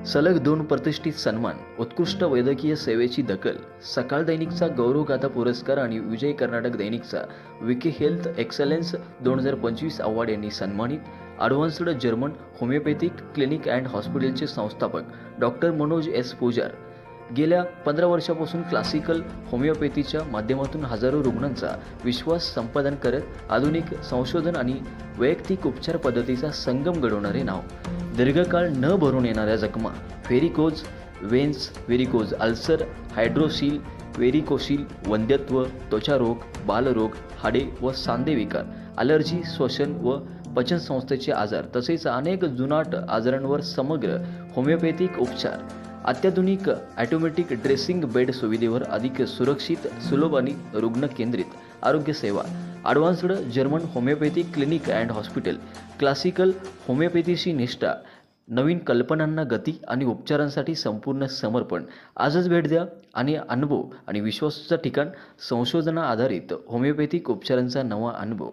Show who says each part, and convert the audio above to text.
Speaker 1: सलग 2 प्रतिष्ठित सन्मान, उत्कृष्ट वैद्यकीय सेवेची दखल, सकाळ दैनिकचा गौरवगाथा पुरस्कार आणि विजय कर्नाटक दैनिकचा विकी हेल्थ एक्सलन्स 2025 अवॉर्ड यांनी सन्मानित. Advanced German homeopathic clinic and हॉस्पिटलचे संस्थापक डॉक्टर मनोज एस पुजार गेल्या 15 वर्षापासून क्लासिकल होमिओपॅथीच्या माध्यमातून हजारो रुग्णांचा विश्वास संपादन करत आधुनिक संशोधन आणि वैयक्तिक उपचार पद्धतीचा संगम घडवणारे नाव. दीर्घकाळ न भरून येणाऱ्या जखमा, व्हेरिकोज वेन्स, व्हेरिकोज अल्सर, हायड्रोसील, व्हेरिकोशील, वंध्यत्व, त्वचारोग, बालरोग, हाडे व सांधे विकार, ॲलर्जी, श्वसन व पचनसंस्थेचे आजार तसेच अनेक जुनाट आजारांवर समग्र होमिओपॅथिक उपचार. अत्याधुनिक ऑटोमॅटिक ड्रेसिंग बेड सुविधेवर अधिक सुरक्षित, सुलभ आणि रुग्णकेंद्रित आरोग्य सेवा. Advanced German homeopathic clinic and hospital. Classical होमिओपॅथीशी निष्ठा, नवीन कल्पनांना गती आणि उपचारांसाठी संपूर्ण समर्पण. आजच भेट द्या आणि अनुभव आणि विश्वासाचं ठिकाण. संशोधना आधारित होमिओपॅथिक उपचारांचा नवा अनुभव.